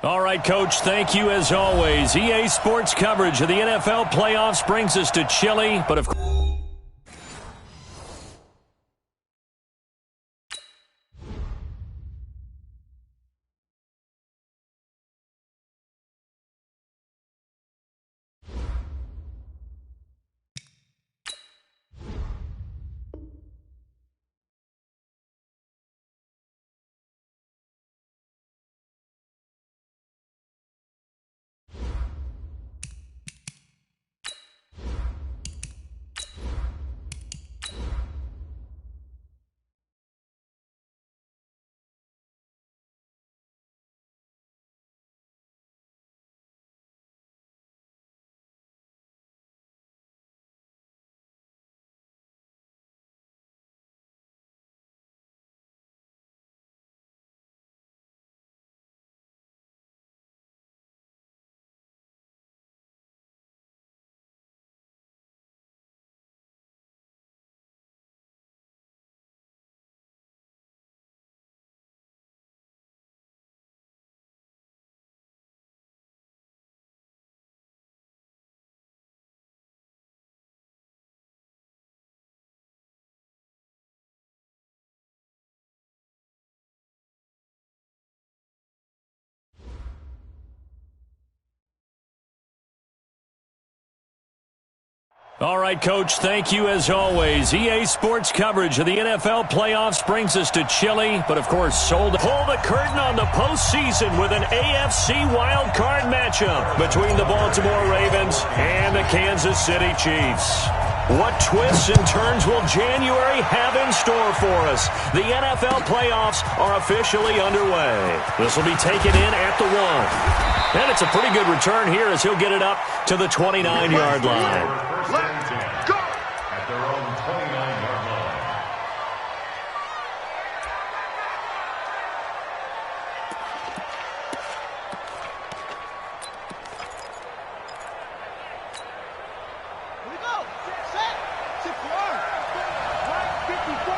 All right, Coach, thank you as always. EA Sports coverage of the NFL playoffs brings us to Chile, but of course... All right, Coach, thank you as always. EA Sports coverage of the NFL playoffs brings us to Chile, but of course, pull the curtain on the postseason with an AFC wildcard matchup between the Baltimore Ravens and the Kansas City Chiefs. What twists and turns will January have in store for us? The NFL playoffs are officially underway. This will be taken in at the 1. And it's a pretty good return here as he'll get it up to the 29-yard line. Let's go! At their own 29-yard line. Here we go. Set. 6-1. Right, 54.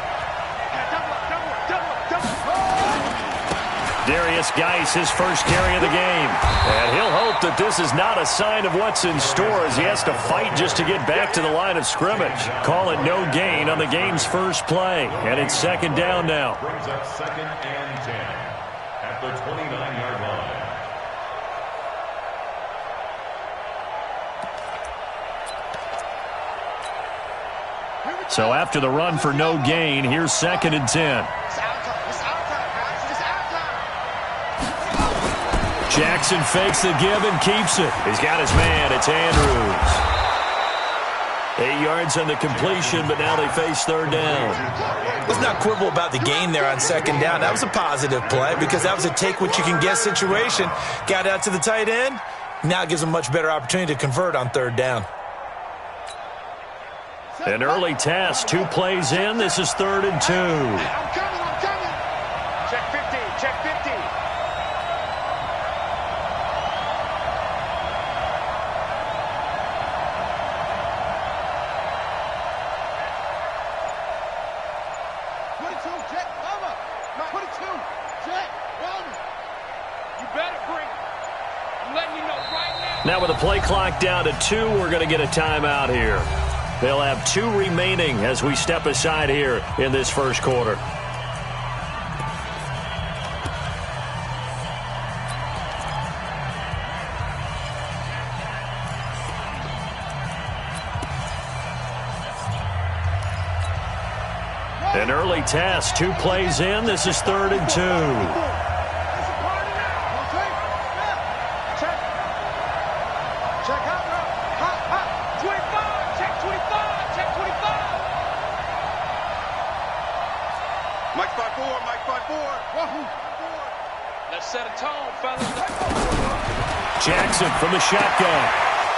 Darius Geis, his first carry of the game. And he'll hope that this is not a sign of what's in store as he has to fight just to get back to the line of scrimmage. Call it no gain on the game's first play. And it's second down now. Brings up 2nd and 10 at the 29-yard line. So after the run for no gain, here's 2nd and 10. Jackson fakes the give and keeps it. He's got his man. It's Andrews. 8 yards on the completion, but now they face 3rd down. Let's not quibble about the gain there on 2nd down. That was a positive play because that was a take-what-you-can-get situation. Got out to the tight end. Now it gives them a much better opportunity to convert on 3rd down. An early task. 2 plays in. This is 3rd and 2. I'm coming. Check 50. Check 50. Now with the play clock down to 2, we're going to get a timeout here. They'll have 2 remaining as we step aside here in this first quarter. An early test. 2 plays in. This is 3rd and 2. Jackson from the shotgun.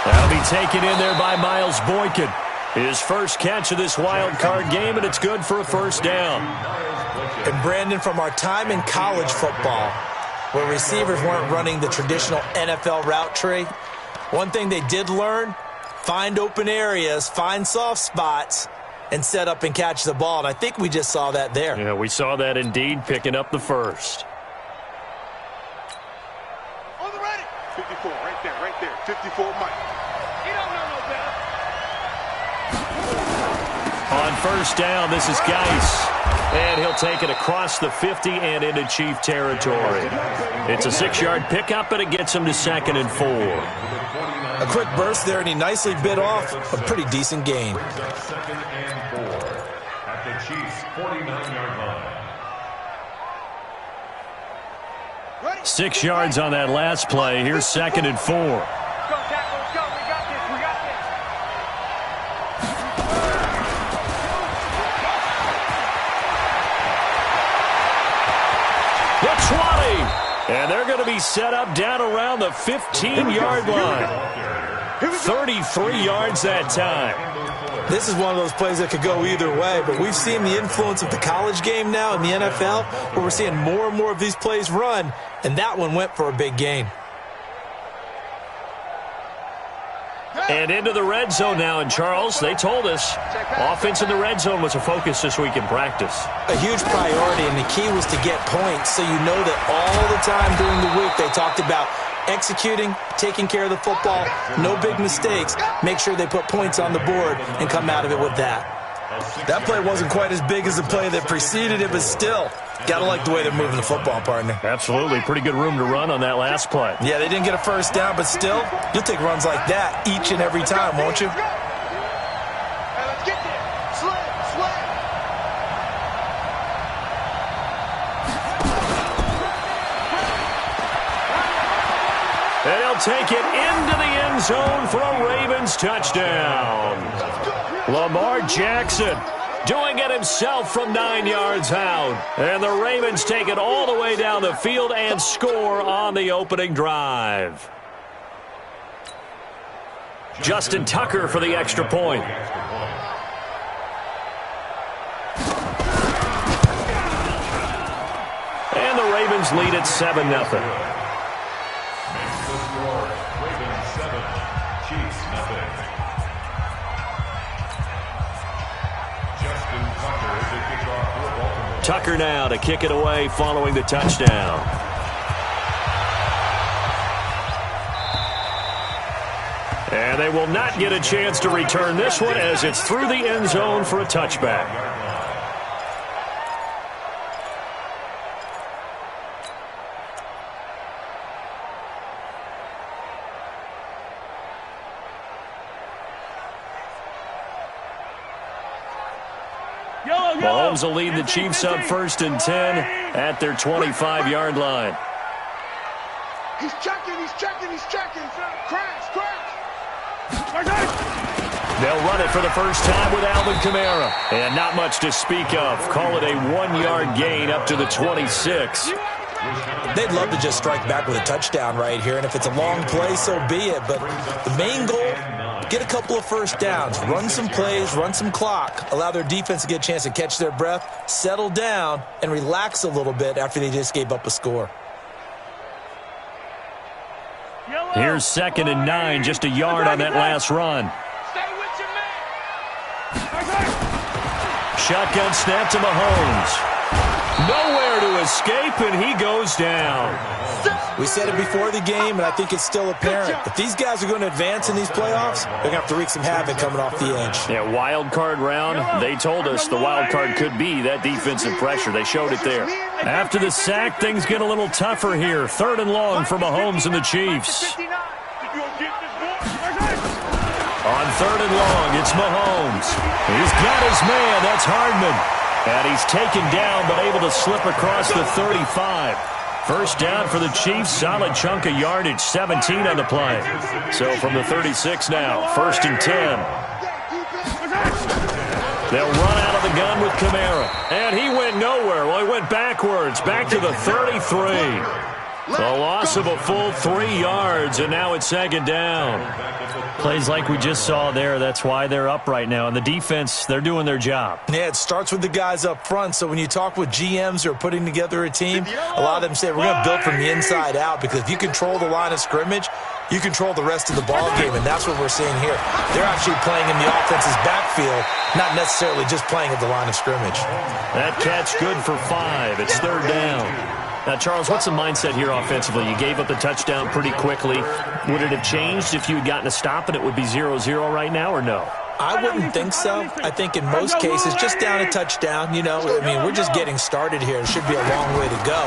That'll be taken in there by Miles Boykin. His first catch of this wild card game, and it's good for a 1st down. And Brandon, from our time in college football, where receivers weren't running the traditional NFL route tree, one thing they did learn, find open areas, find soft spots, and set up and catch the ball. And I think we just saw that there. Yeah, we saw that indeed, picking up the first. 54, right there. 54 Mike. You don't know no better. On first down, this is Geis. And he'll take it across the 50 and into Chief territory. It's a 6-yard pickup, and it gets him to 2nd and 4. A quick burst there, and he nicely bit off a pretty decent gain. 2nd and 4 at the Chiefs' 49-yard line. 6 yards on that last play. Here's 2nd and 4. Go, tackle, let's go. We got this. The 20. And they're going to be set up down around the 15-yard line. 33 yards that time. This is one of those plays that could go either way, but we've seen the influence of the college game now in the NFL, where we're seeing more and more of these plays run, and that one went for a big gain. And into the red zone now, and Charles, they told us offense in the red zone was a focus this week in practice. A huge priority, and the key was to get points, so you know that all the time during the week they talked about executing, taking care of the football, no big mistakes, make sure they put points on the board and come out of it with that. That play wasn't quite as big as the play that preceded it, but still, gotta like the way they're moving the football, partner. Absolutely. Pretty good room to run on that last play. Yeah, they didn't get a first down, but still, you'll take runs like that each and every time, won't you? Let's get there. Sled. And he'll take it into the end zone for a Ravens touchdown. Lamar Jackson doing it himself from 9 yards out. And the Ravens take it all the way down the field and score on the opening drive. Justin Tucker for the extra point. And the Ravens lead at 7-0. Tucker now to kick it away following the touchdown. And they will not get a chance to return this one as it's through the end zone for a touchback. Mahomes will lead the Chiefs up 1st and 10 at their 25-yard line. He's checking. Crash. They'll run it for the first time with Alvin Kamara. And not much to speak of. Call it a 1-yard gain up to the 26. They'd love to just strike back with a touchdown right here, and if it's a long play, so be it. But the main goal, get a couple of first downs, run some plays, run some clock, allow their defense to get a chance to catch their breath, settle down, and relax a little bit after they just gave up a score. Here's 2nd and 9, just a yard on that last run. Stay with your man. Shotgun snap to Mahomes. Nowhere to escape, and he goes down. We said it before the game, and I think it's still apparent. If these guys are going to advance in these playoffs, they're going to have to wreak some havoc coming off the edge. Yeah, wild card round. They told us the wild card could be that defensive pressure. They showed it there. After the sack, things get a little tougher here. 3rd and long for Mahomes and the Chiefs. On 3rd and long, it's Mahomes. He's got his man. That's Hardman. And he's taken down, but able to slip across the 35. First down for the Chiefs. Solid chunk of yardage. 17 on the play. So from the 36 now. 1st and 10. They'll run out of the gun with Kamara. And he went nowhere. Well, he went backwards. Back to the 33. A loss of a full 3 yards, and now it's 2nd down. Plays like we just saw there. That's why they're up right now. And the defense, they're doing their job. Yeah, it starts with the guys up front. So when you talk with GMs who are putting together a team, a lot of them say we're going to build from the inside out, because if you control the line of scrimmage, you control the rest of the ball game, and that's what we're seeing here. They're actually playing in the offense's backfield, not necessarily just playing at the line of scrimmage. That catch good for 5. It's 3rd down. Now, Charles, what's the mindset here offensively? You gave up the touchdown pretty quickly. Would it have changed if you had gotten a stop and it would be 0-0 right now, or no? I wouldn't think so. I think in most cases, just down a touchdown, you know, I mean, we're just getting started here. It should be a long way to go.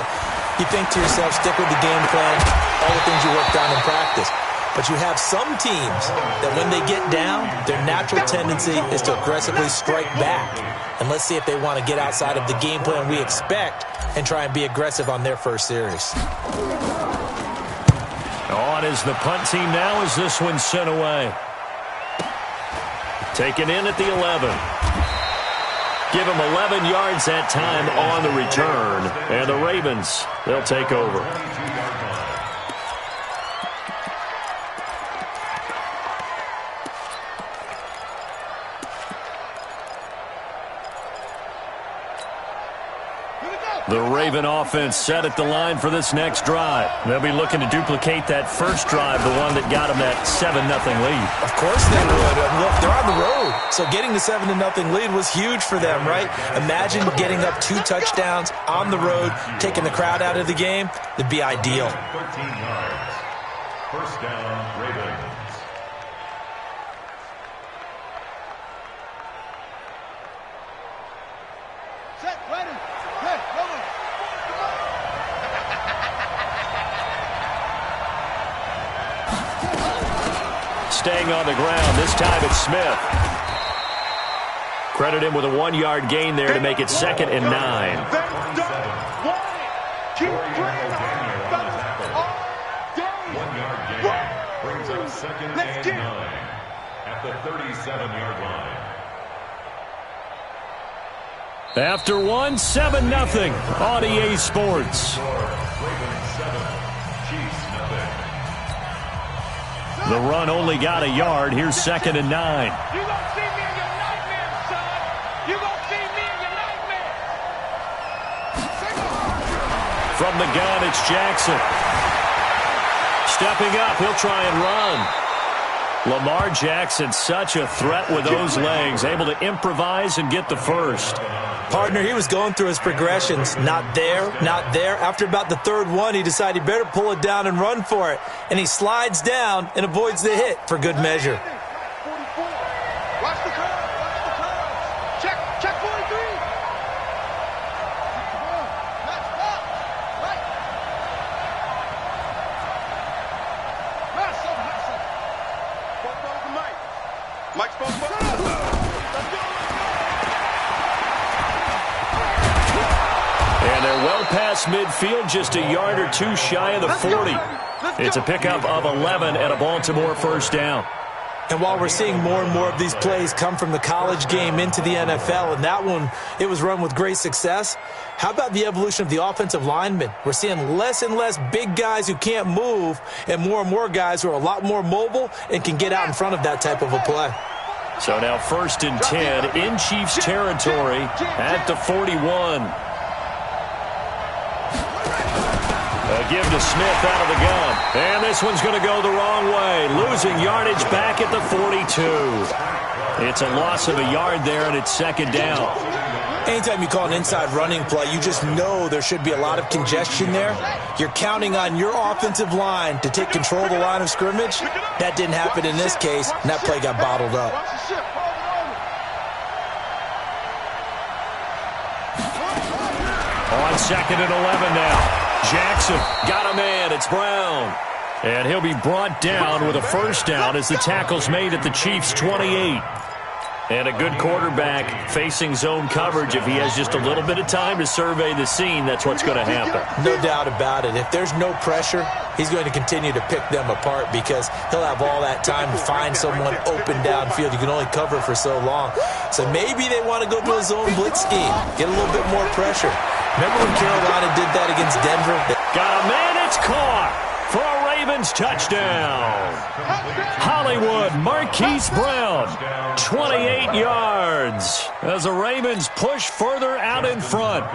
You think to yourself, stick with the game plan, all the things you worked on in practice. But you have some teams that when they get down, their natural tendency is to aggressively strike back. And let's see if they want to get outside of the game plan we expect and try and be aggressive on their first series. On is the punt team now as this one's sent away. Taken in at the 11. Give him 11 yards that time on the return. And the Ravens, they'll take over. The Raven offense set at the line for this next drive. They'll be looking to duplicate that first drive, the one that got them that 7-0 lead. Of course they would. Look, they're on the road. So getting the 7-0 lead was huge for them, right? Imagine getting up 2 touchdowns on the road, taking the crowd out of the game. It'd be ideal. 13 yards. First down, Ravens. Set, ready. Hey, come on. Staying on the ground. This time it's Smith. Credit him with a 1-yard gain there to make it 2nd and 9. Keep bringing it. 1-yard gain brings up 2nd and 9 at the 37-yard line. After 1, 7-0 on EA Sports. Ravens 7, Chiefs nothing. The run only got a yard. Here's 2nd and 9. You gonna see me in your nightmares, son. You gonna see me in your nightmares. From the gun, it's Jackson. Stepping up, he'll try and run. Lamar Jackson, such a threat with those legs, able to improvise and get the first. Partner, he was going through his progressions. Not there, not there. After about the 3rd one, he decided he better pull it down and run for it. And he slides down and avoids the hit for good measure. 44. Watch the curve. Watch the curve. Check 43. Let's go. Right. Hustle. Both over Mike. Mike's both. Let's go. And they're well past midfield, just a yard or 2 shy of the 40. It's a pickup of 11 and a Baltimore first down. And while we're seeing more and more of these plays come from the college game into the NFL, and that one, it was run with great success, how about the evolution of the offensive linemen? We're seeing less and less big guys who can't move and more guys who are a lot more mobile and can get out in front of that type of a play. So now 1st and 10 in Chiefs territory at the 41. A give to Smith out of the gun. And this one's going to go the wrong way. Losing yardage back at the 42. It's a loss of a yard there, and it's 2nd down. Anytime you call an inside running play, you just know there should be a lot of congestion there. You're counting on your offensive line to take control of the line of scrimmage. That didn't happen in this case, and that play got bottled up. On 2nd and 11 now. Jackson got a man. It's Brown. And he'll be brought down with a first down as the tackle's made at the Chiefs' 28. And a good quarterback facing zone coverage. If he has just a little bit of time to survey the scene, that's what's going to happen. No doubt about it. If there's no pressure, he's going to continue to pick them apart because he'll have all that time to find someone open downfield. You can only cover for so long. So maybe they want to go to a zone blitz scheme, get a little bit more pressure. Remember when Carolina did that against Denver? Got a man, it's caught for a Ravens touchdown. Hollywood, Marquise Brown, 28 yards as the Ravens push further out in front.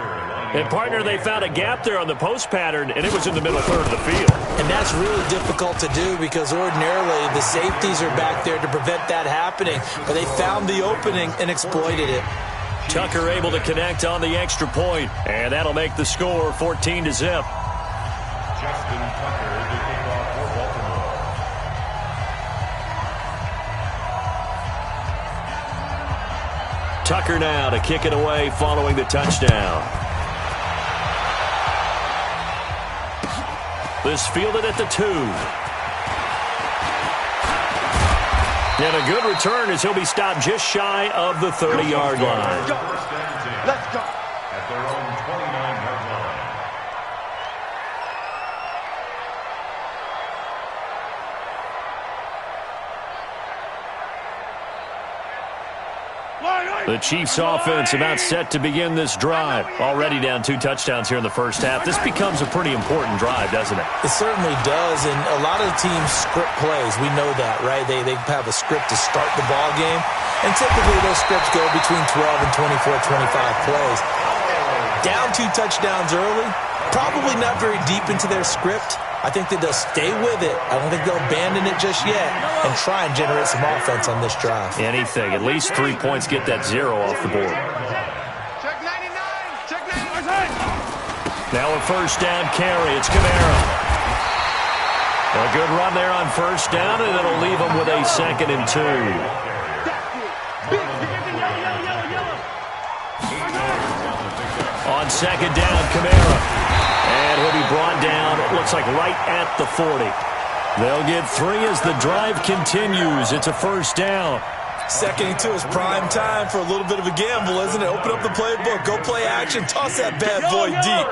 And, partner, they found a gap there on the post pattern, and it was in the middle third of the field. And that's really difficult to do because ordinarily the safeties are back there to prevent that happening. But they found the opening and exploited it. Tucker able to connect on the extra point, and that'll make the score 14-0. Justin Tucker to kick off for Baltimore. Tucker now to kick it away following the touchdown. This fielded at the 2. And a good return as he'll be stopped just shy of the 30-yard line. Let's go. At their own 29-yard line. The Chiefs offense about set to begin this drive. Already down 2 touchdowns here in the first half. This becomes a pretty important drive, doesn't it? It certainly does, and a lot of the teams script plays. We know that, right? They have a script to start the ball game, and typically those scripts go between 12 and 24, 25 plays. Down 2 touchdowns early, probably not very deep into their script. I think that they'll stay with it. I don't think they'll abandon it just yet and try and generate some offense on this drive. Anything. At least 3 points, get that 0 off the board. Check 99. Check 99. Now a first down carry. It's Kamara. A good run there on first down, and it'll leave him with a 2nd and 2. On 2nd down, Kamara. And he'll be brought down, it looks like right at the 40. They'll get 3 as the drive continues. It's a first down. 2nd and 2 is prime time for a little bit of a gamble, isn't it? Open up the playbook, go play action, toss that bad boy deep.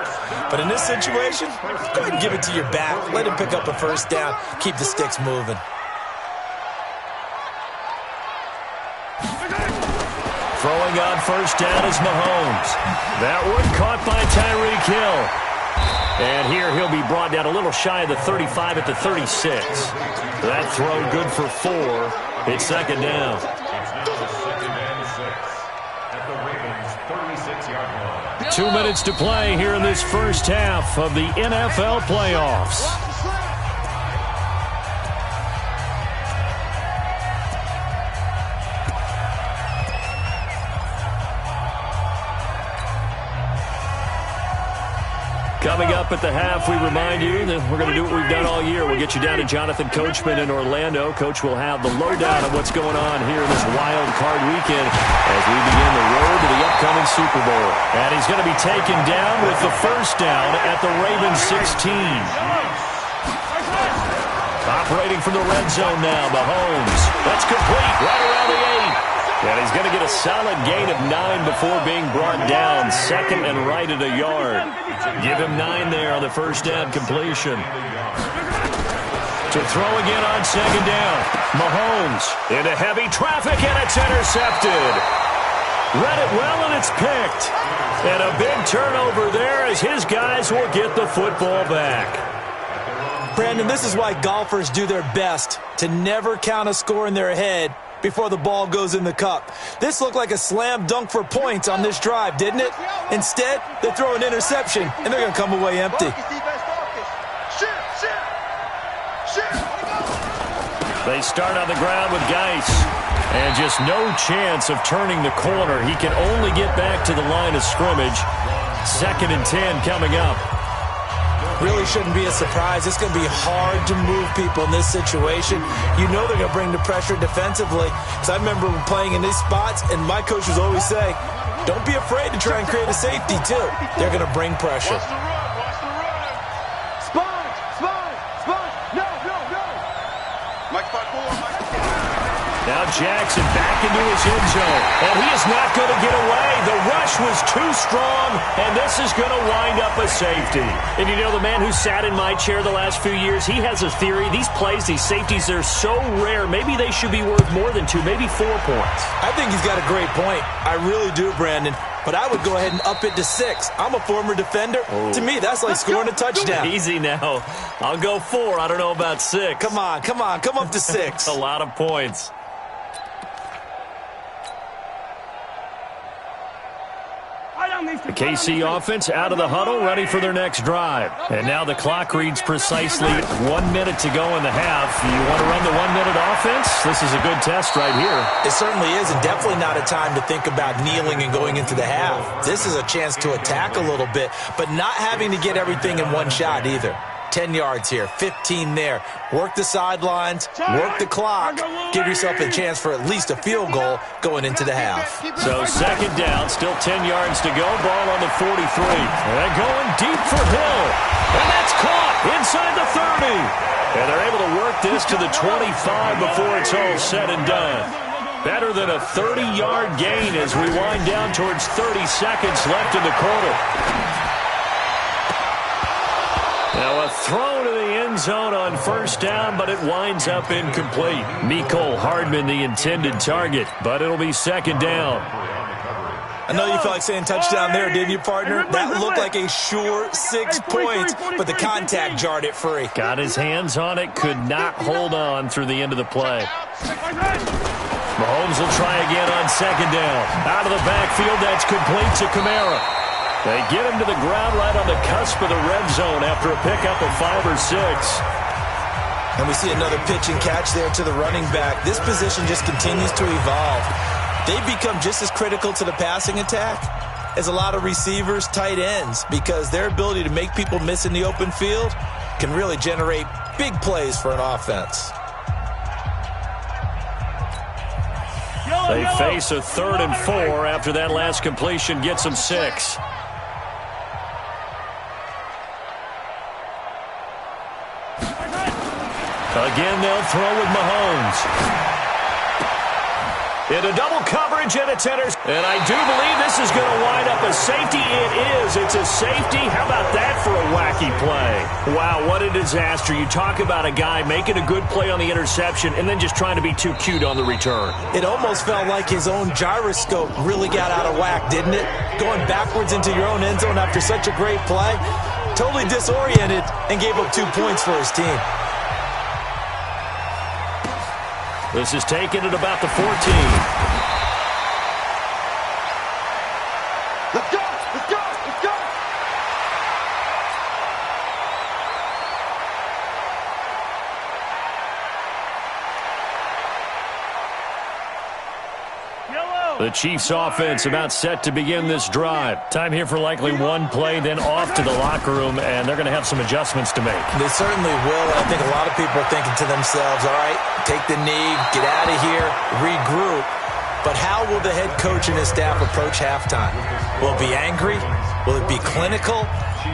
But in this situation, go ahead and give it to your back. Let him pick up a first down. Keep the sticks moving. Throwing on first down is Mahomes. That one caught by Tyreek Hill. And here he'll be brought down a little shy of the 35 at the 36. That throw good for 4. It's 2nd down. It's now 2nd and 6 at the Ravens' 36-yard line. 2 minutes to play here in this first half of the NFL playoffs. Coming up at the half, we remind you that we're going to do what we've done all year. We'll get you down to Jonathan Coachman in Orlando. Coach will have the lowdown of what's going on here in this wild card weekend as we begin the road to the upcoming Super Bowl. And he's going to be taken down with the first down at the Ravens 16. Operating from the red zone now, Mahomes. That's complete right around the 8. And he's going to get a solid gain of 9 before being brought down. 2nd and right at a yard. Give him 9 there on the first down completion. To throw again on 2nd down. Mahomes into heavy traffic, and it's intercepted. Read it well, and it's picked. And a big turnover there as his guys will get the football back. Brandon, this is why golfers do their best to never count a score in their head before the ball goes in the cup. This looked like a slam dunk for points on this drive, didn't it? Instead, they throw an interception, and they're going to come away empty. They start on the ground with Geis. And just no chance of turning the corner. He can only get back to the line of scrimmage. 2nd and 10 coming up. Really shouldn't be a surprise. It's going to be hard to move people in this situation. You know they're going to bring the pressure defensively. Because I remember playing in these spots, and my coach would always say, don't be afraid to try and create a safety, too. They're going to bring pressure. Watch the run. Watch the run. Sponge. No. Mike 5-4. Now Jackson back into his end zone, and he is not going to get away. The rush was too strong, and this is going to wind up a safety. And you know, the man who sat in my chair the last few years, he has a theory. These plays, these safeties, they're so rare. Maybe they should be worth more than 2, maybe 4 points. I think he's got a great point. I really do, Brandon. But I would go ahead and up it to 6. I'm a former defender. Oh. To me, that's like scoring a touchdown. Easy now. I'll go 4. I don't know about 6. Come on. Come up to 6. A lot of points. The KC offense out of the huddle, ready for their next drive. And now the clock reads precisely 1 minute to go in the half. You want to run the 1 minute offense? This is a good test right here. It certainly is, and definitely not a time to think about kneeling and going into the half. This is a chance to attack a little bit, but not having to get everything in one shot either. 10 yards here, 15 there. Work the sidelines, work the clock, give yourself a chance for at least a field goal going into the half. So second down, still 10 yards to go. Ball on the 43. And going deep for Hill. And that's caught inside the 30. And they're able to work this to the 25 before it's all said and done. Better than a 30-yard gain as we wind down towards 30 seconds left in the quarter. Now a throw to the end zone on first down, but it winds up incomplete. Mecole Hardman the intended target, but it'll be second down. I know you felt like saying touchdown there, didn't you, partner? That looked like a sure 6 points, but the contact jarred it free. Got his hands on it, could not hold on through the end of the play. Mahomes will try again on second down. Out of the backfield, that's complete to Kamara. They get him to the ground right on the cusp of the red zone after a pickup of 5 or 6. And we see another pitch and catch there to the running back. This position just continues to evolve. They become just as critical to the passing attack as a lot of receivers, tight ends, because their ability to make people miss in the open field can really generate big plays for an offense. They face a 3rd and 4 after that last completion gets them 6. Again, they'll throw with Mahomes. Into double coverage, and it's enters. And I do believe this is going to wind up a safety. It is. It's a safety. How about that for a wacky play? Wow, what a disaster. You talk about a guy making a good play on the interception and then just trying to be too cute on the return. It almost felt like his own gyroscope really got out of whack, didn't it? Going backwards into your own end zone after such a great play. Totally disoriented and gave up 2 points for his team. This is taken at about the 14. Let's go! Let's go! Let's go! The Chiefs offense about set to begin this drive. Time here for likely one play, then off to the locker room, and they're going to have some adjustments to make. They certainly will, and I think a lot of people are thinking to themselves, all right, take the knee, get out of here, regroup. But how will the head coach and his staff approach halftime? Will it be angry? Will it be clinical?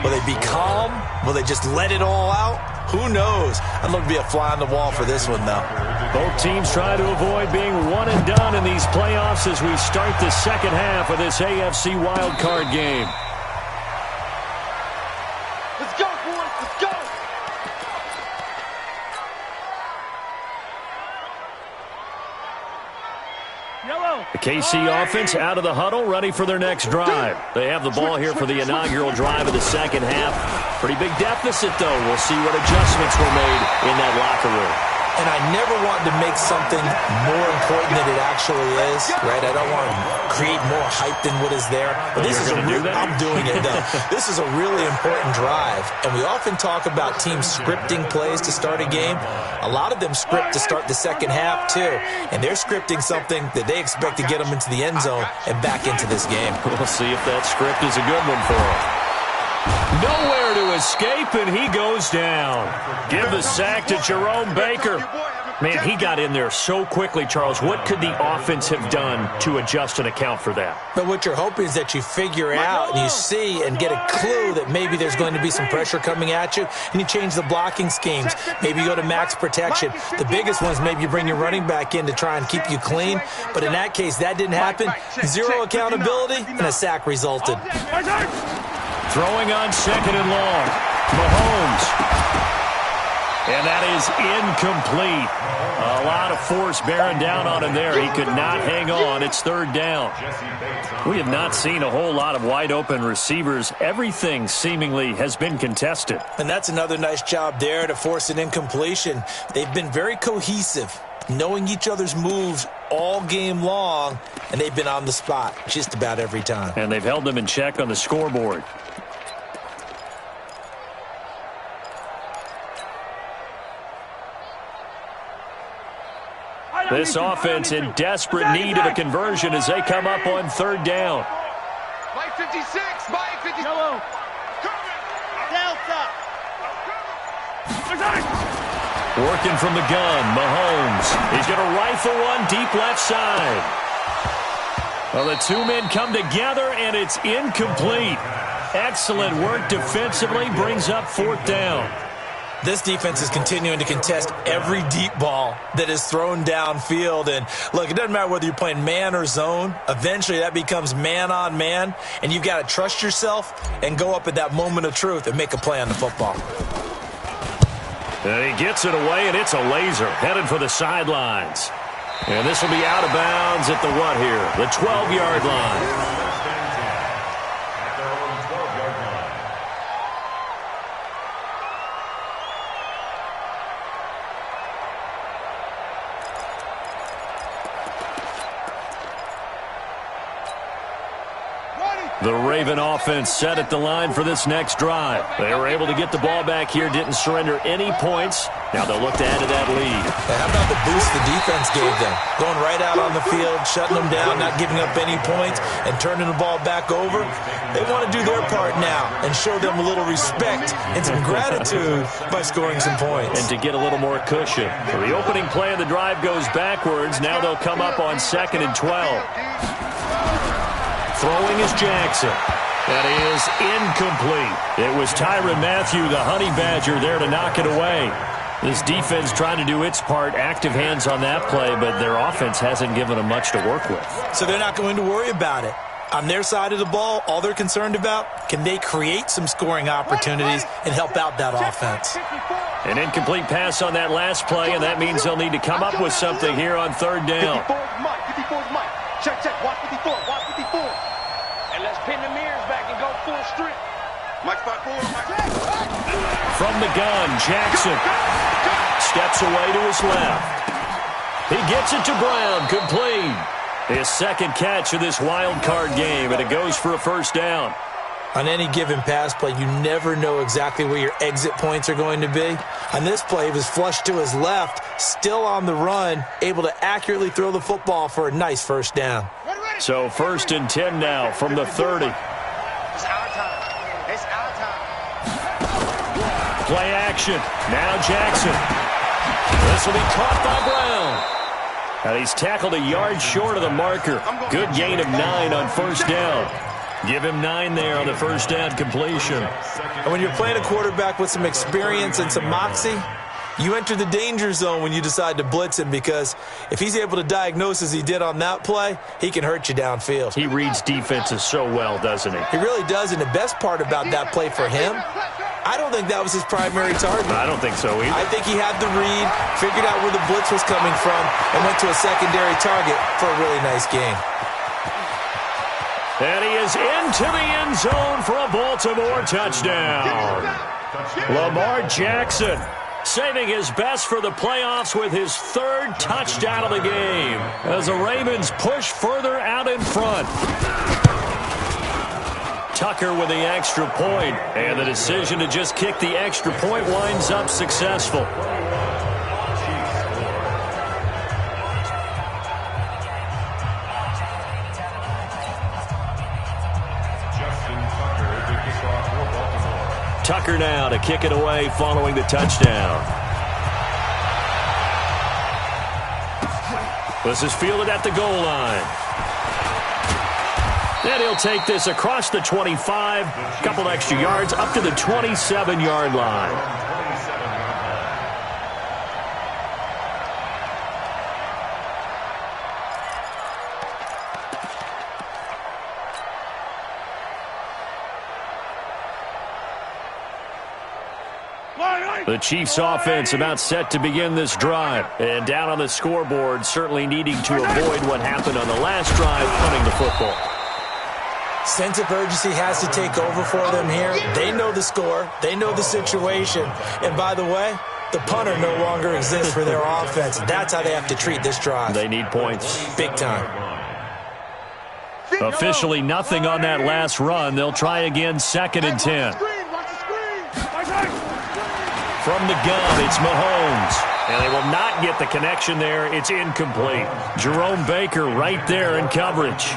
Will they be calm? Will they just let it all out? Who knows? I'd love to be a fly on the wall for this one, though. Both teams try to avoid being one and done in these playoffs as we start the second half of this AFC wildcard game. Let's go, boys! Let's go! The KC offense out of the huddle, ready for their next drive. They have the ball here for the inaugural drive of the second half. Pretty big deficit, though. We'll see what adjustments were made in that locker room. And I never want to make something more important than it actually is, right? I don't want to create more hype than what is there. But this is a real, I'm doing it, though. This is a really important drive. And we often talk about teams scripting plays to start a game. A lot of them script to start the second half, too. And they're scripting something that they expect to get them into the end zone and back into this game. We'll see if that script is a good one for them. Nowhere to escape, and he goes down. Give the sack to Jerome Baker. Man, he got in there so quickly, Charles. What could the offense have done to adjust and account for that? But what you're hoping is that you figure out and you see and get a clue that maybe there's going to be some pressure coming at you, and you change the blocking schemes. Maybe you go to max protection. The biggest one is maybe you bring your running back in to try and keep you clean. But in that case, that didn't happen. Zero accountability, and a sack resulted. Throwing on second and long. Mahomes. And that is incomplete. A lot of force bearing down on him there. He could not hang on. It's third down. We have not seen a whole lot of wide open receivers. Everything seemingly has been contested. And that's another nice job there to force an incompletion. They've been very cohesive, knowing each other's moves all game long, and they've been on the spot just about every time. And they've held them in check on the scoreboard. This offense in desperate need of a conversion as they come up on third down. Mike 56, Mike 56. Yellow. Delta. Working from the gun, Mahomes. He's going to rifle one deep left side. Well, the two men come together, and it's incomplete. Excellent work defensively, brings up 4th down. This defense is continuing to contest every deep ball that is thrown downfield. And, look, it doesn't matter whether you're playing man or zone. Eventually, that becomes man-on-man, and you've got to trust yourself and go up at that moment of truth and make a play on the football. And he gets it away, and it's a laser headed for the sidelines. And this will be out of bounds at the what here? The 12-yard line. The Raven offense set at the line for this next drive. They were able to get the ball back here, didn't surrender any points. Now they'll look to add to that lead. And how about the boost the defense gave them? Going right out on the field, shutting them down, not giving up any points, and turning the ball back over. They want to do their part now and show them a little respect and some gratitude by scoring some points. And to get a little more cushion. So the opening play of the drive goes backwards. Now they'll come up on 2nd and 12. Throwing is Jackson. That is incomplete. It was Tyrann Mathieu, the Honey Badger, there to knock it away. This defense trying to do its part, active hands on that play, but their offense hasn't given them much to work with. So they're not going to worry about it. On their side of the ball, all they're concerned about, can they create some scoring opportunities and help out that offense? An incomplete pass on that last play, and that means they'll need to come up with something here on 3rd down. 54's Mike. Check, watch 54, watch 54. And let's pin the mirrors back and go full strip. Mike spot 4, Mike. From the gun, Jackson steps away to his left. He gets it to Brown, complete. His 2nd catch of this wild card game, and it goes for a 1st down. On any given pass play, you never know exactly where your exit points are going to be. On this play, he was flushed to his left, still on the run, able to accurately throw the football for a nice 1st down. So 1st and 10 now from the 30. It's our time. It's our time. Play action. Now Jackson. This will be caught by Brown. And he's tackled a yard short of the marker. Good gain of 9 on 1st down. Give him 9 there on the 1st down completion. And when you're playing a quarterback with some experience and some moxie, you enter the danger zone when you decide to blitz him, because if he's able to diagnose as he did on that play, he can hurt you downfield. He reads defenses so well, doesn't he? He really does, and the best part about that play for him, I don't think that was his primary target. I don't think so either. I think he had the read, figured out where the blitz was coming from, and went to a secondary target for a really nice gain. And he is into the end zone for a Baltimore touchdown. Lamar Jackson saving his best for the playoffs with his 3rd touchdown of the game as the Ravens push further out in front. Tucker with the extra point, and the decision to just kick the extra point winds up successful. Tucker now to kick it away following the touchdown. This is fielded at the goal line. And he'll take this across the 25, a couple extra yards, up to the 27-yard line. The Chiefs offense about set to begin this drive. And down on the scoreboard, certainly needing to avoid what happened on the last drive, punting the football. Sense of urgency has to take over for them here. They know the score. They know the situation. And by the way, the punter no longer exists for their offense. That's how they have to treat this drive. They need points. Big time. Officially nothing on that last run. They'll try again 2nd and 10. From the gun, it's Mahomes. And they will not get the connection there. It's incomplete. Jerome Baker right there in coverage.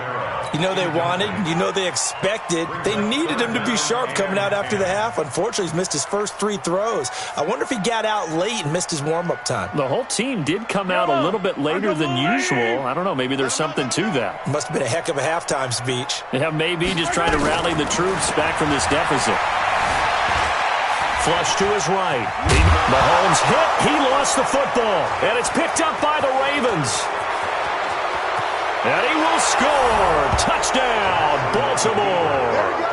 You know they wanted, you know they expected. They needed him to be sharp coming out after the half. Unfortunately, he's missed his first 3 throws. I wonder if he got out late and missed his warm-up time. The whole team did come out a little bit later than usual. I don't know, maybe there's something to that. Must have been a heck of a halftime speech. Yeah, maybe just trying to rally the troops back from this deficit. Flush to his right. Mahomes hit. He lost the football. And it's picked up by the Ravens. And he will score. Touchdown, Baltimore.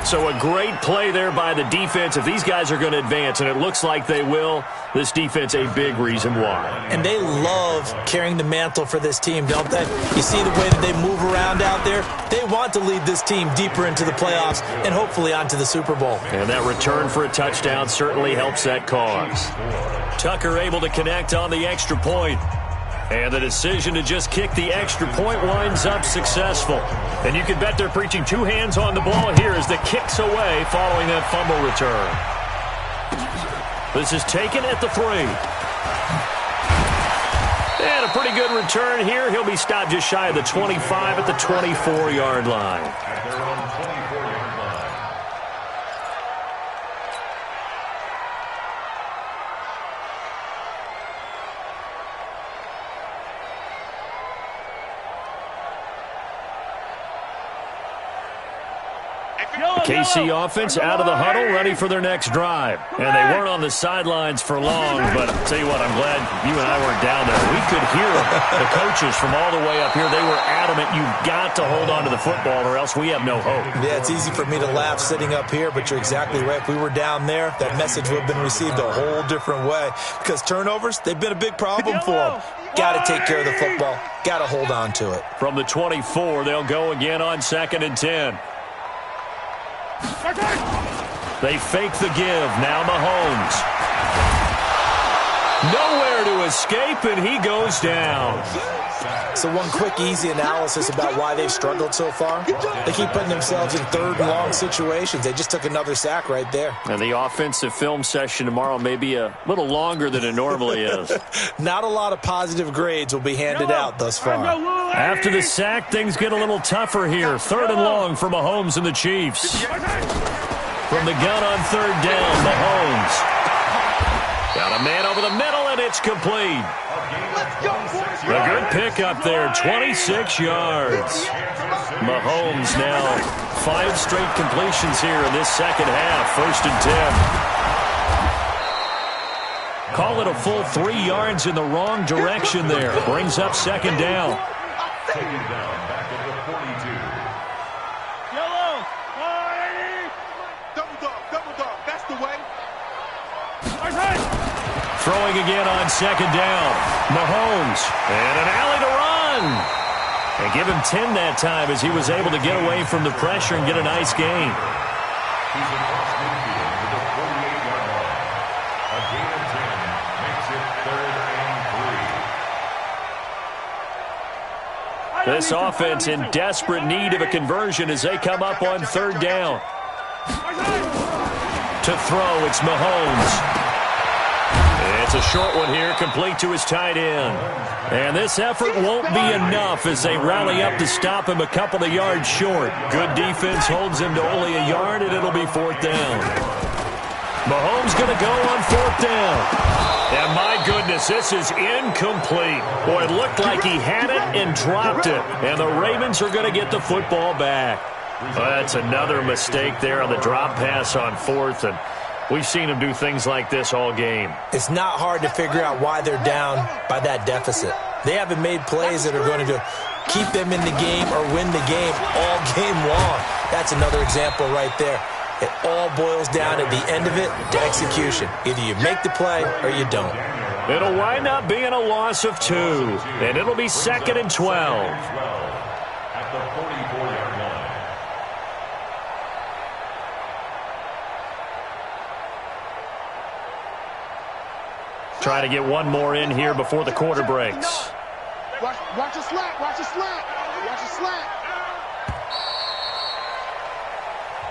So a great play there by the defense. If these guys are going to advance, and it looks like they will, this defense a big reason why. And they love carrying the mantle for this team, don't they? You see the way that they move around out there? They want to lead this team deeper into the playoffs and hopefully onto the Super Bowl. And that return for a touchdown certainly helps that cause. Tucker able to connect on the extra point. And the decision to just kick the extra point winds up successful. And you can bet they're preaching 2 hands on the ball here as the kick's away following that fumble return. This is taken at the 3. And a pretty good return here. He'll be stopped just shy of the 25 at the 24-yard line. KC offense out of the huddle, ready for their next drive. And they weren't on the sidelines for long, but I'll tell you what, I'm glad you and I weren't down there. We could hear the coaches from all the way up here. They were adamant, you've got to hold on to the football or else we have no hope. Yeah, it's easy for me to laugh sitting up here, but you're exactly right. If we were down there, that message would have been received a whole different way. Because turnovers, they've been a big problem for them. Got to take care of the football. Got to hold on to it. From the 24, they'll go again on 2nd and 10. They fake the give. Now Mahomes. Nowhere to escape, and he goes down. So one quick, easy analysis about why they've struggled so far. They keep putting themselves in 3rd and long situations. They just took another sack right there. And the offensive film session tomorrow may be a little longer than it normally is. Not a lot of positive grades will be handed out thus far. After the sack, things get a little tougher here. 3rd and long for Mahomes and the Chiefs. From the gun on 3rd down, Mahomes. Got a man over the middle, and it's complete. A good pickup there, 26 yards. Mahomes now 5 straight completions here in this second half, 1st and 10. Call it a full 3 yards in the wrong direction there. Brings up 2nd down. Second down, back at the 42. Double dog, that's the way. Throwing again on 2nd down. Mahomes. And an alley to run. And give him 10 that time as he was able to get away from the pressure and get a nice gain. He's across midfield to the 48-yard line. A gain of 10 makes it 3rd and 3. This offense in desperate need of a conversion as they come up on 3rd down. To throw, it's Mahomes. It's a short one here, complete to his tight end. And this effort won't be enough as they rally up to stop him a couple of yards short. Good defense holds him to only a yard, and it'll be 4th down. Mahomes going to go on 4th down. And my goodness, this is incomplete. Boy, it looked like he had it and dropped it. And the Ravens are going to get the football back. That's another mistake there on the drop pass on 4th, and we've seen him do things like this all game. It's not hard to figure out why they're down by that deficit. They haven't made plays that are going to keep them in the game or win the game all game long. That's another example right there. It all boils down at the end of it to execution. Either you make the play or you don't. It'll wind up being a loss of 2, and it'll be 2nd and 12. At the 44-yard line. Trying to get one more in here before the quarter breaks. Watch the slant, watch the slant, watch the slant.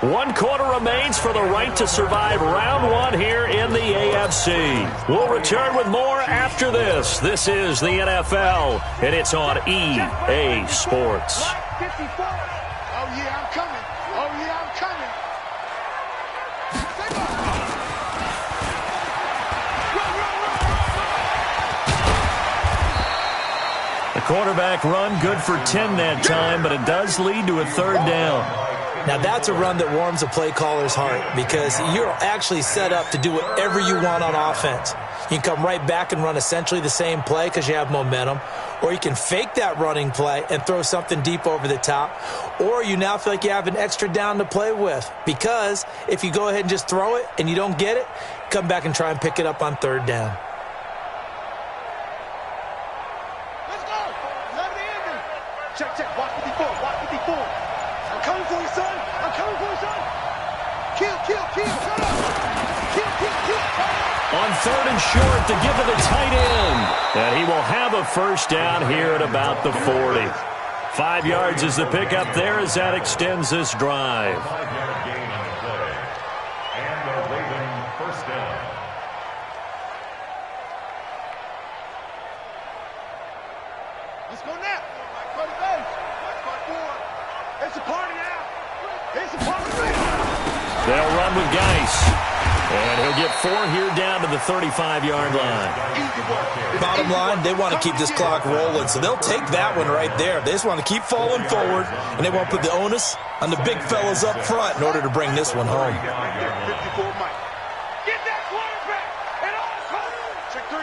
1 quarter remains for the right to survive round 1 here in the AFC. We'll return with more after this. This is the NFL, and it's on EA Sports. Oh, yeah, I'm coming. Oh, yeah, I'm coming. The quarterback run good for 10 that time, but it does lead to a 3rd down. Now, that's a run that warms a play caller's heart because you're actually set up to do whatever you want on offense. You can come right back and run essentially the same play because you have momentum, or you can fake that running play and throw something deep over the top, or you now feel like you have an extra down to play with because if you go ahead and just throw it and you don't get it, come back and try and pick it up on 3rd down. Let's go. Let it in. Check, check. Watch 54. Watch 54. I'm coming for you, son. I'm coming for you, son. Kill. Shut up. Kill. On 3rd and short to give to the tight end. And he will have a 1st down here at about the 40. 5 yards is the pickup there as that extends this drive. 5-yard gain on the play. And the Raven 1st down. Let's go now. It's a party now. It's a party now. They'll run with Geis. And he'll get 4 here down to the 35-yard line. Bottom line, they want to keep this clock rolling, so they'll take that one right there. They just want to keep falling forward, and they won't put the onus on the big fellas up front in order to bring this one home. 54 Mike. Get that quarterback and all cover. Check 3.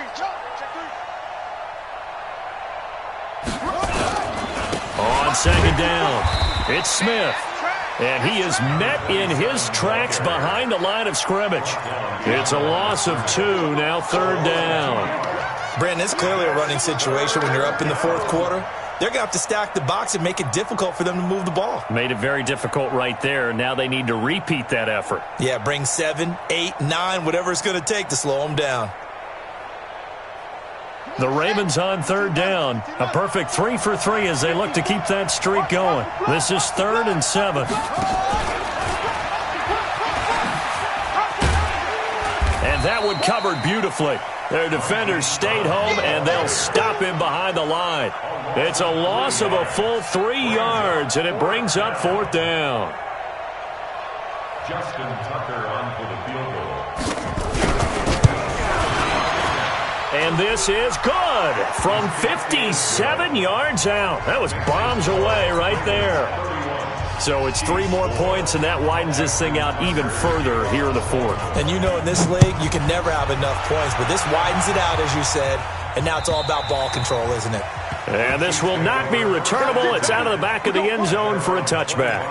On 2nd down, it's Smith. And he is met in his tracks behind the line of scrimmage. It's a loss of 2, now 3rd down. Brandon, it's clearly a running situation when you're up in the 4th quarter. They're going to have to stack the box and make it difficult for them to move the ball. Made it very difficult right there. Now they need to repeat that effort. Yeah, bring 7, 8, 9, whatever it's going to take to slow them down. The Ravens on 3rd down. A perfect 3 for 3 as they look to keep that streak going. This is 3rd and 7. And that one covered beautifully. Their defenders stayed home, and they'll stop him behind the line. It's a loss of a full 3 yards, and it brings up 4th down. Justin Tucker on for the field goal. And this is good from 57 yards out. That was bombs away right there. So it's 3 more points, and that widens this thing out even further here in the 4th. And you know in this league, you can never have enough points, but this widens it out, as you said, and now it's all about ball control, isn't it? And this will not be returnable. It's out of the back of the end zone for a touchback.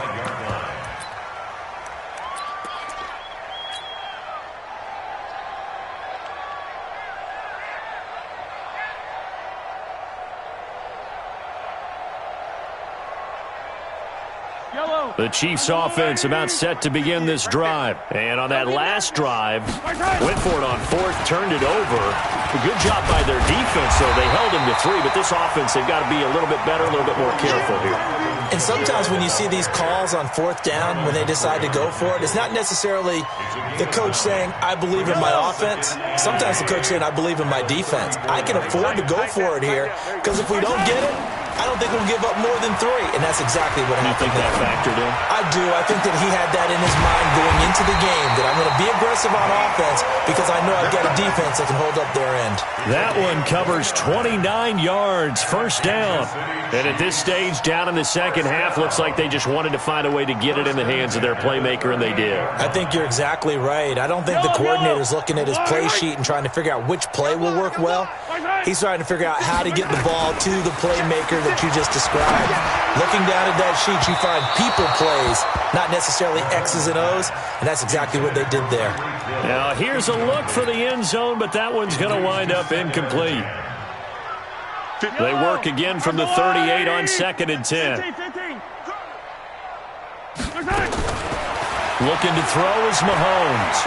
The Chiefs offense about set to begin this drive. And on that last drive, went for it on 4th, turned it over. A good job by their defense, though. They held him to 3, but this offense, they've got to be a little bit better, a little bit more careful here. And sometimes when you see these calls on 4th down, when they decide to go for it, it's not necessarily the coach saying, I believe in my offense. Sometimes the coach saying, I believe in my defense. I can afford to go for it here, because if we don't get it, I don't think we'll give up more than 3, and that's exactly what happened. You think that factored in? I do. I think that he had that in his mind going into the game, that I'm going to be aggressive on offense because I know I've got a defense that can hold up their end. That one covers 29 yards, 1st down. And at this stage, down in the 2nd half, looks like they just wanted to find a way to get it in the hands of their playmaker, and they did. I think you're exactly right. I don't think the coordinator's looking at his play sheet and trying to figure out which play will work well. He's trying to figure out how to get the ball to the playmaker that you just described. Looking down at that sheet, you find people plays, not necessarily X's and O's, and that's exactly what they did there. Now, here's a look for the end zone, but that one's going to wind up incomplete. They work again from the 38 on 2nd and 10. Looking to throw is Mahomes.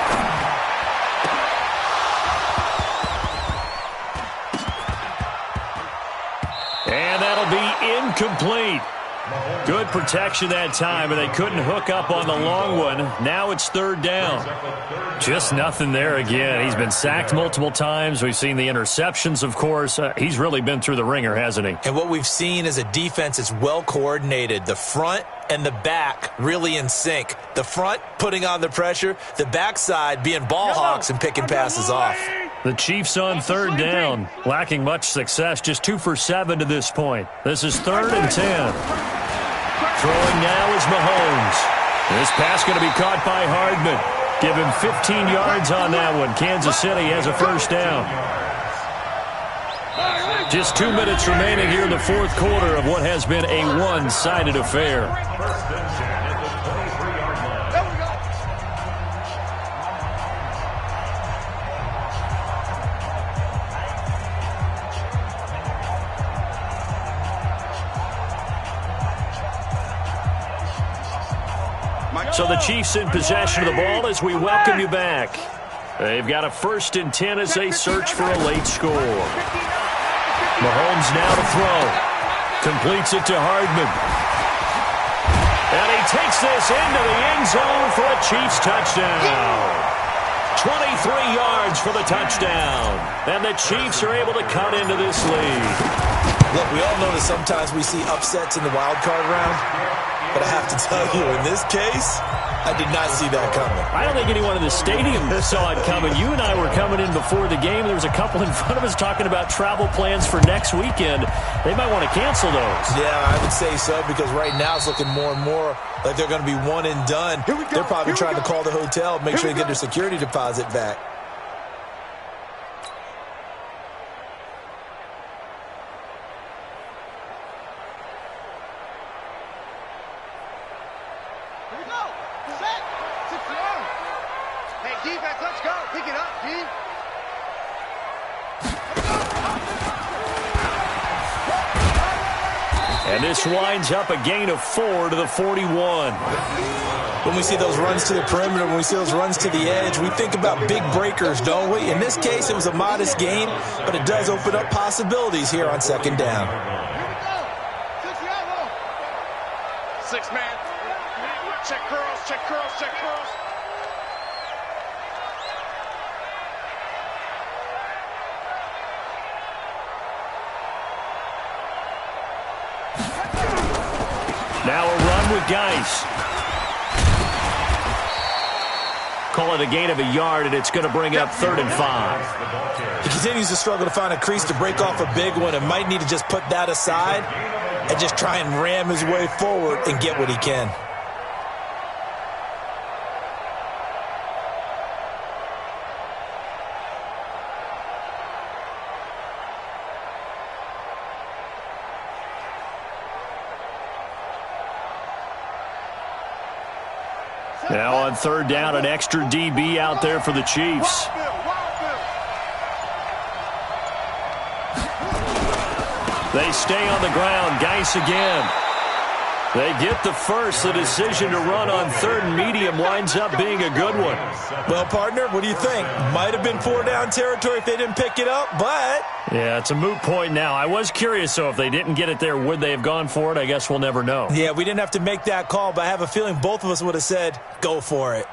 And that'll be incomplete. Good protection that time, and they couldn't hook up on the long one. Now it's third down. Just nothing there again. He's been sacked multiple times. We've seen the interceptions, of course. He's really been through the ringer, hasn't he? And what we've seen is a defense that's well coordinated. The front and the back really in sync. The front putting on the pressure, the backside being ball hawks and picking passes off. The Chiefs on third down, lacking much success, just 2 for 7 to this point. This is 3rd and 10. Throwing now is Mahomes. This pass going to be caught by Hardman. Give him 15 yards on that one. Kansas City has a first down. Just 2 minutes remaining here in the fourth quarter of what has been a one-sided affair. So the Chiefs in possession of the ball as we welcome you back. They've got a 1st and 10 as they search for a late score. Mahomes now to throw. Completes it to Hardman. And he takes this into the end zone for a Chiefs touchdown. 23 yards for the touchdown. And the Chiefs are able to cut into this lead. Look, we all know that sometimes we see upsets in the wild card round. But I have to tell you, in this case, I did not see that coming. I don't think anyone in the stadium saw it coming. You and I were coming in before the game. There was a couple in front of us talking about travel plans for next weekend. They might want to cancel those. Yeah, I would say so, because right now it's looking more and more like they're going to be one and done. They're probably trying to call the hotel, make sure they get their security deposit back. And this winds up a gain of 4 to the 41. When we see those runs to the perimeter, when we see those runs to the edge, we think about big breakers, don't we? In this case, it was a modest gain, but it does open up possibilities here on 2nd down. 6-man. Check curls, check curls, check curls. Now a run with Geis. Call it a gain of a yard, and it's going to bring up 3rd and 5. He continues to struggle to find a crease to break off a big one and might need to just put that aside and just try and ram his way forward and get what he can. Now on 3rd down, an extra DB out there for the Chiefs. They stay on the ground. Geis again. They get the first. The decision to run on 3rd and medium winds up being a good one. Well, partner, what do you think? Might have been 4-down territory if they didn't pick it up, but... Yeah, it's a moot point now. I was curious, so if they didn't get it there, would they have gone for it? I guess we'll never know. Yeah, we didn't have to make that call, but I have a feeling both of us would have said, go for it.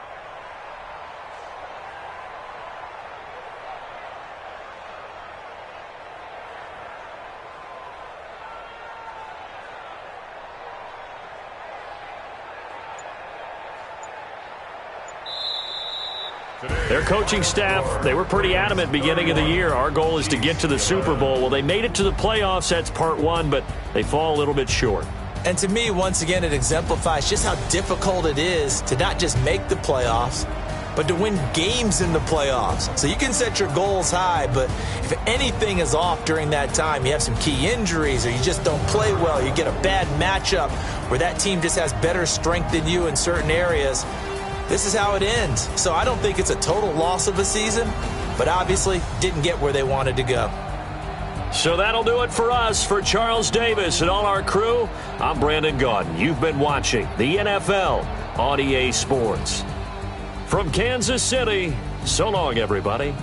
Their coaching staff, they were pretty adamant beginning of the year. Our goal is to get to the Super Bowl. Well, they made it to the playoffs. That's part 1, but they fall a little bit short. And to me, once again, it exemplifies just how difficult it is to not just make the playoffs, but to win games in the playoffs. So you can set your goals high, but if anything is off during that time, you have some key injuries or you just don't play well, you get a bad matchup where that team just has better strength than you in certain areas, this is how it ends. So I don't think it's a total loss of a season, but obviously didn't get where they wanted to go. So that'll do it for us. For Charles Davis and all our crew, I'm Brandon Gaudin. You've been watching the NFL on EA Sports. From Kansas City, so long, everybody.